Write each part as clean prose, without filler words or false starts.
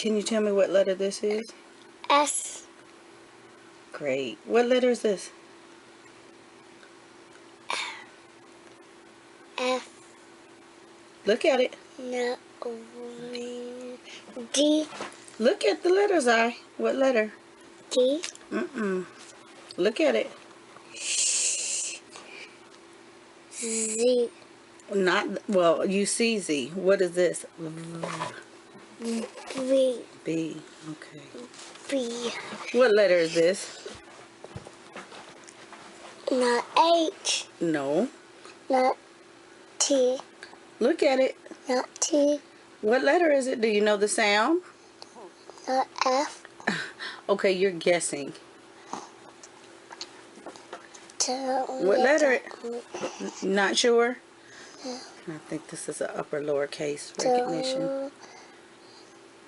Can you tell me what letter this is? S. Great. What letter is this? F. Look at it. No. D. Look at the letters, I. What letter? D. Look at it. Z. Not, well, you see Z. What is this? B. B. Okay. B. What letter is this? Not H. No. Not T. Look at it. Not T. What letter is it? Do you know the sound? Not F. Okay, you're guessing. What What letter? Not sure? I think this is an upper lowercase recognition.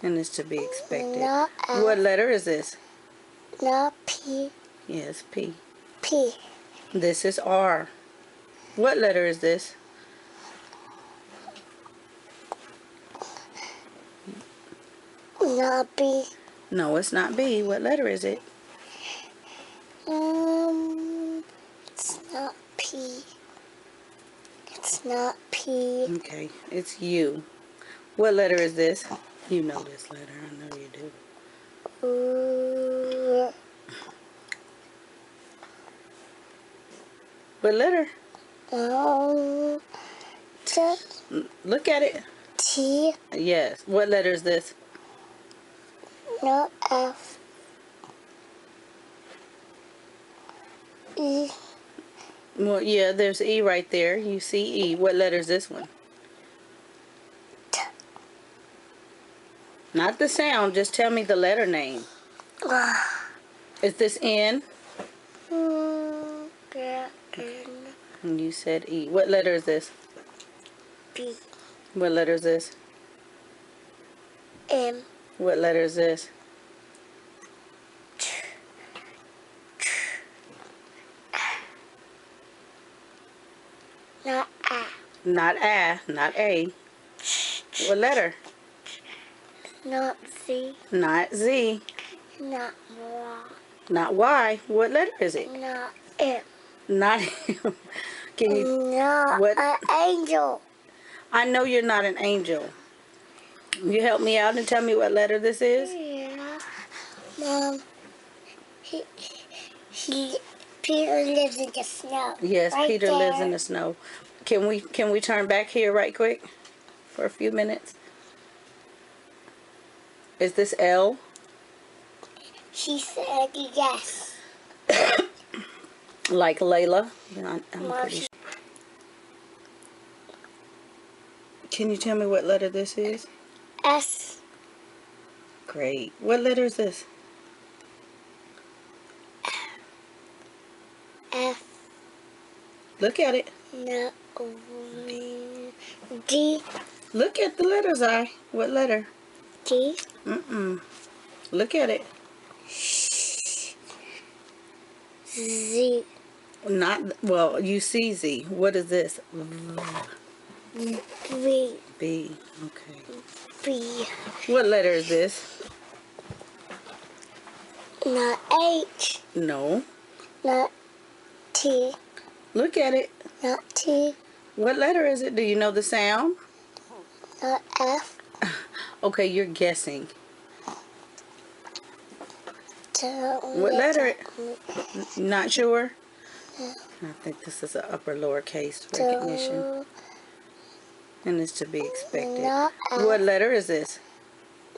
And it's to be expected. Not F. What letter is this? Not P. Yes, P. P. This is R. What letter is this? Not B. No, it's not B. What letter is it? It's not P. It's not P. Okay, it's U. What letter is this? You know this letter. I know you do. What letter? Look at it. T. Yes. What letter is this? No F. E. Well, yeah, there's E right there. You see E. What letter is this one? T. Not the sound. Just tell me the letter name. Is this N? Yeah, Okay. And you said E. What letter is this? B. What letter is this? M. What letter is this? Not A. Not A. Not A. What letter? Not Z. Not Z. Not Y. Not Y. What letter is it? Not M. Not M. Can you? Not What? an angel. I know you're not an angel. You help me out and tell me what letter this is? Yeah. Mom, Peter lives in the snow. Yes, right Peter there. lives in the snow. Can we turn back here right quick for a few minutes? Is this L? She said yes. Like Layla? I'm Mom, pretty sure. Can you tell me what letter this is? S. Great. What letter is this? F. Look at it. No. D. Look at the letters, I. What letter? D. Look at it. Z. Not, well, you see Z. What is this? B. B. Okay. B. What letter is this? Not H. No. Not T. Look at it. Not T. What letter is it? Do you know the sound? Not F. Okay, you're guessing. What What letter? Not sure? I think this is an upper lowercase recognition. And it's to be expected. Not F. What letter is this?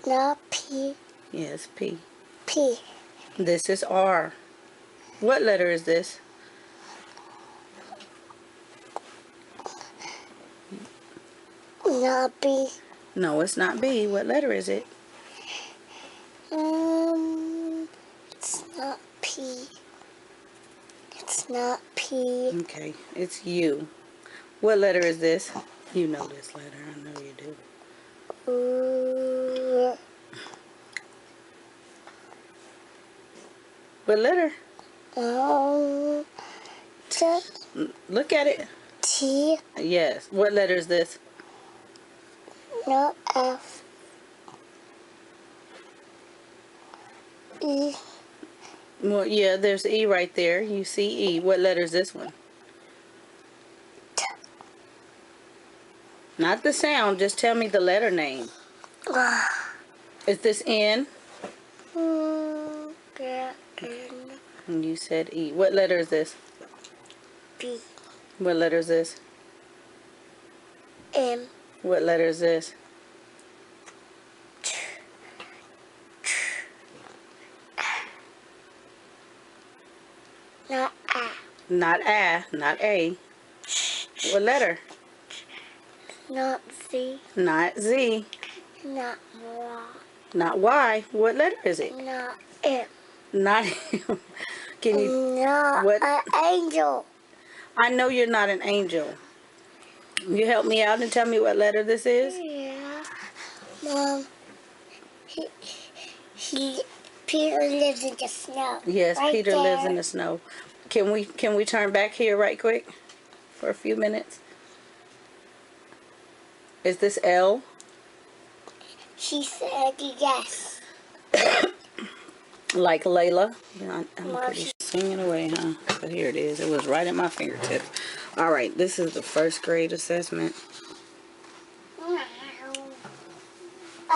Not P. Yes, P. P. This is R. What letter is this? Not B. No, it's not B. What letter is it? It's not P. It's not P. Okay, it's U. What letter is this? You know this letter. I know you do. What letter? T. Look at it. T. Yes. What letter is this? No F. E. Well, yeah, there's E right there. You see E. What letter is this one? T. Not the sound. Just tell me the letter name. Is this N? Yeah. And you said E. What letter is this? B. What letter is this? M. What letter is this? Not A. Not A. Not A. What letter? Not Z. Not Z. Not Y. Not Y. What letter is it? Not M. Not M. Can you... Not What? an angel. I know you're not an angel. You help me out and tell me what letter this is? Yeah. Mom, Peter lives in the snow. Yes, Right Peter there. lives in the snow. Can we turn back here right quick for a few minutes? Is this L? She said yes. Like Layla? I'm Mom, pretty singing away, huh? But here it is. It was right at my fingertips. All right, this is the first grade assessment.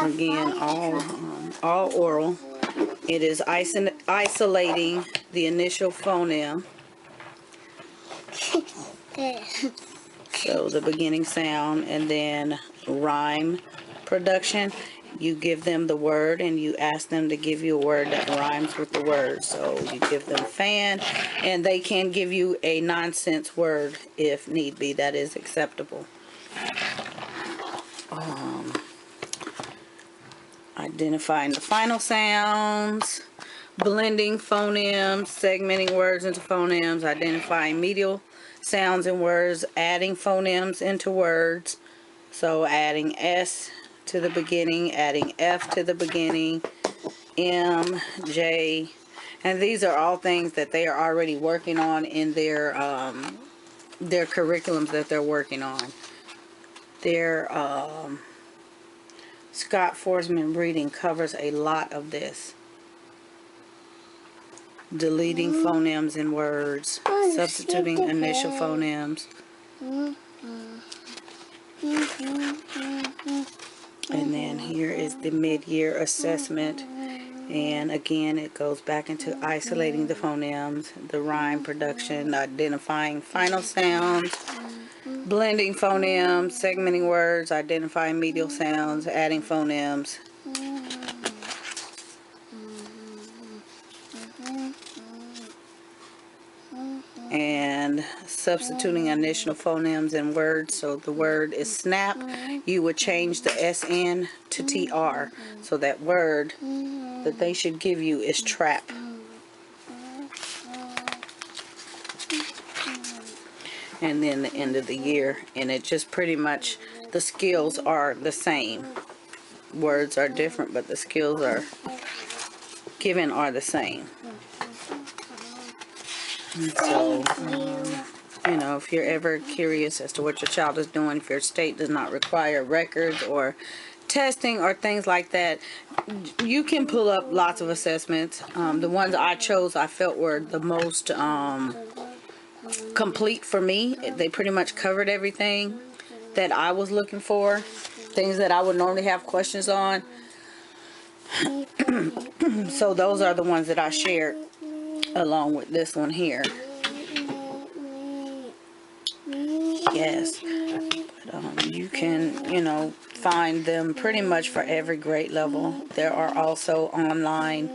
Again, all oral. It is isolating the initial phoneme. So the beginning sound, and then rhyme production. You give them the word and you ask them to give you a word that rhymes with the word. So you give them fan, and they can give you a nonsense word if need be. That is acceptable. Identifying the final sounds, blending phonemes, segmenting words into phonemes, identifying medial sounds in words, adding phonemes into words. So adding S to the beginning, adding F to the beginning, M, J, and these are all things that they are already working on in their curriculums that they're working on. Their Scott Forsman reading covers a lot of this. Deleting phonemes in words, substituting initial phonemes. And then here is the mid-year assessment. And again, it goes back into isolating the phonemes, the rhyme production, identifying final sounds, blending phonemes, segmenting words, identifying medial sounds, adding phonemes. And substituting initial phonemes in words. So the word is snap. You would change the SN to TR. So that word that they should give you is trap. And then the end of the year. And it just pretty much, the skills are the same. Words are different, but the skills are given are the same. And so, you know, if you're ever curious as to what your child is doing, if your state does not require records or testing or things like that, you can pull up lots of assessments. The ones I chose I felt were the most complete for me. They pretty much covered everything that I was looking for, things that I would normally have questions on. So those are the ones that I shared along with this one here. Yes, but you can, you know, find them pretty much for every grade level. There are also online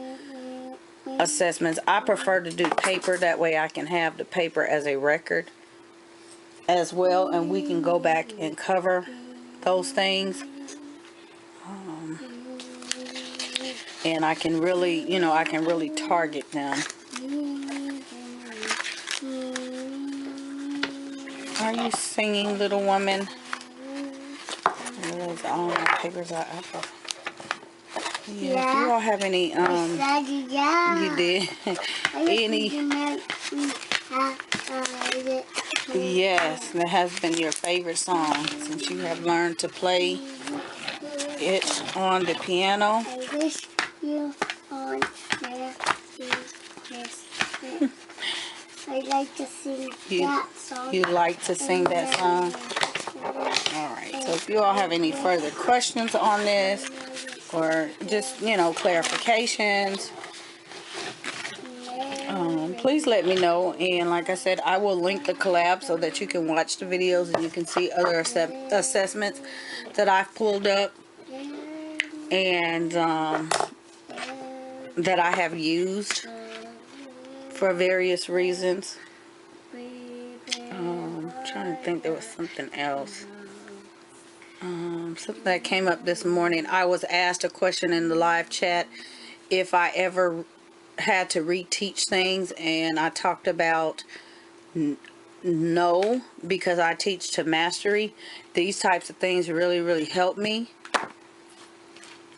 assessments. I prefer to do paper, that way I can have the paper as a record as well, and we can go back and cover those things. And I can really, you know, I can really target them. Are you singing, little woman? There's all my papers are up. Yeah. Do you all have any, you did? Any? Yes, that has been your favorite song since you have learned to play it on the piano. I wish you on there. I like to sing that song. You like to sing that song? Alright, so if you all have any further questions on this, or just, clarifications, please let me know. And like I said, I will link the collab so that you can watch the videos and you can see other assessments that I've pulled up and that I have used for various reasons. Trying to think, there was something else. Something that came up this morning. I was asked a question in the live chat if I ever had to reteach things, and I talked about no, because I teach to mastery. These types of things really help me,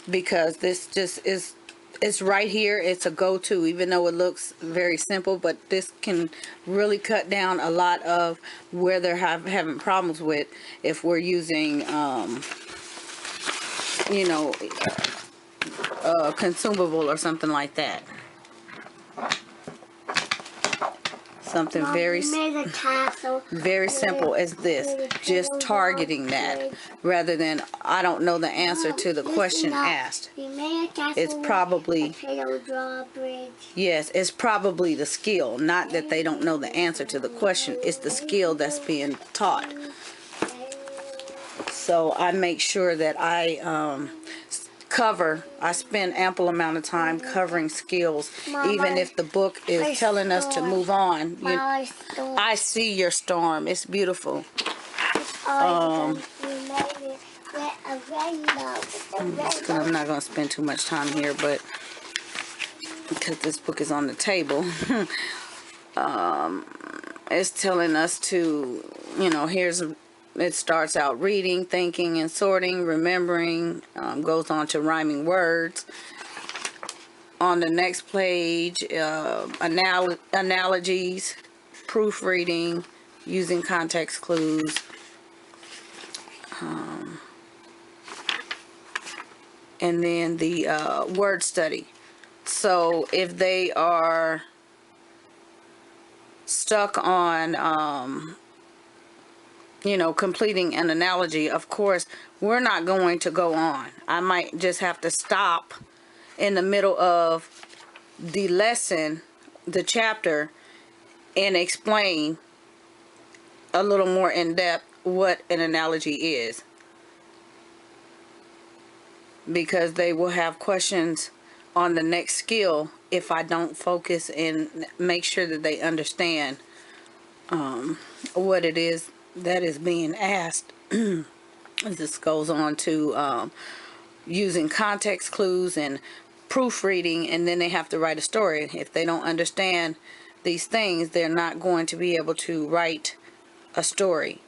because this just is, it's right here. It's a go-to, even though it looks very simple, but this can really cut down a lot of where they're having problems with if we're using consumable or something like that. Something Mom, very made a tassel. very simple as this, just targeting that, rather than I don't know the answer to the question asked. We made a tassel. It's probably, drawbridge. yes, it's probably the skill, not that they don't know the answer to the question. It's the skill that's being taught. So I make sure that I I spend ample amount of time covering skills, even if the book is telling us to move on. I see your storm. It's beautiful. I'm not going to spend too much time here, but because this book is on the table, it's telling us to, it starts out reading, thinking, and sorting, remembering, goes on to rhyming words. On the next page, analogies, proofreading, using context clues, and then the word study. So if they are stuck on completing an analogy, of course, we're not going to go on. I might just have to stop in the middle of the lesson, the chapter, and explain a little more in depth what an analogy is. Because they will have questions on the next skill if I don't focus and make sure that they understand what it is that is being asked. This goes on to using context clues and proofreading, and then they have to write a story. If they don't understand these things, they're not going to be able to write a story.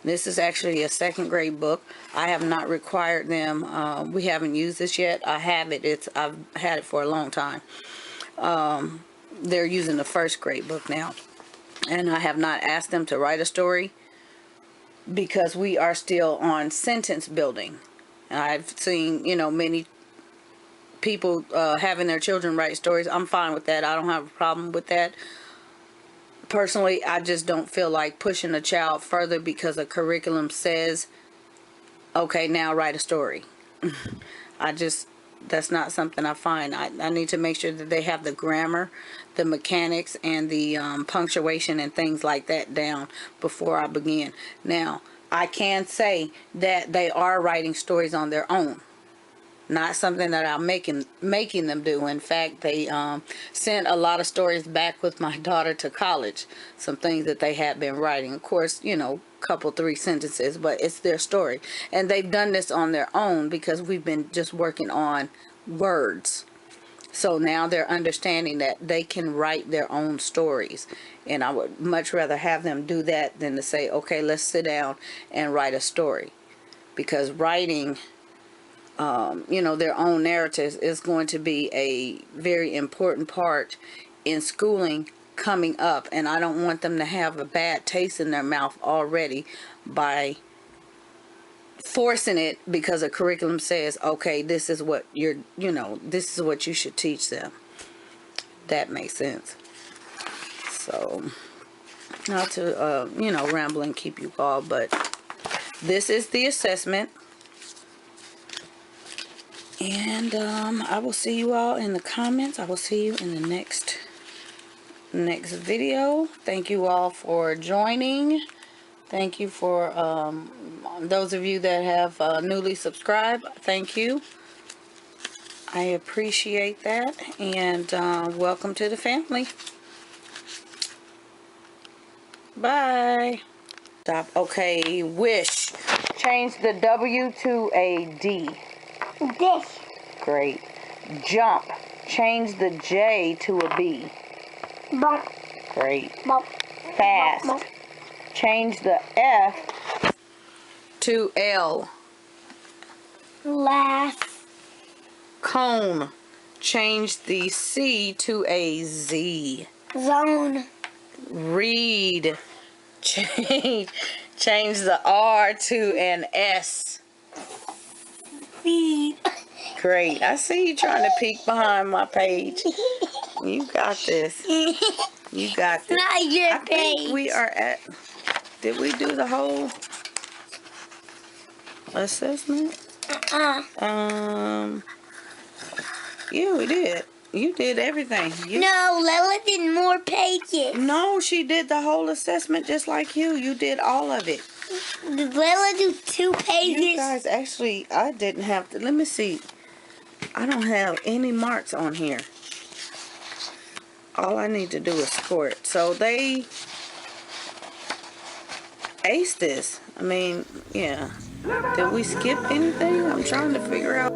This is actually a second grade book. I have not required them. We haven't used this yet. I have it. I've had it for a long time. They're using the first grade book now, and I have not asked them to write a story because we are still on sentence building. I've seen, many people having their children write stories. I'm fine with that. I don't have a problem with that. Personally, I just don't feel like pushing a child further because a curriculum says, okay, now write a story. That's not something I find. I need to make sure that they have the grammar, the mechanics, and the punctuation and things like that down before I begin. Now, I can say that they are writing stories on their own. Not something that I'm making them do. In fact, they sent a lot of stories back with my daughter to college. Some things that they had been writing. Of course, couple 3 sentences, but it's their story. And they've done this on their own because we've been just working on words. So now they're understanding that they can write their own stories. And I would much rather have them do that than to say, okay, let's sit down and write a story. Because writing their own narratives is going to be a very important part in schooling coming up, and I don't want them to have a bad taste in their mouth already by forcing it because a curriculum says, okay, this is what this is what you should teach them. That makes sense. So, not to, you know, ramble and keep you all, but this is the assessment. And I will see you all in the comments. I will see you in the next video. Thank you all for joining. Thank you for those of you that have newly subscribed. Thank you. I appreciate that. And welcome to the family. Bye. Stop. Okay, wish. Change the W to a D. This. Great. Jump. Change the J to a B. Bump. Great. Bump. Fast. Bump. Change the F to L. Laugh. Cone. Change the C to a Z. Zone. Read. Change the R to an S. Feed. Great. I see you trying to peek behind my page. You got this. You got this. Not your I page. think we are at... Did we do the whole assessment? Yeah, we did. You did everything. No, Lela did more pages. No, she did the whole assessment just like you. You did all of it. Did Lela do 2 pages? You guys, actually, I didn't have to. Let me see. I don't have any marks on here. All I need to do is score it. So they aced this. I mean, yeah. Did we skip anything? I'm trying to figure out.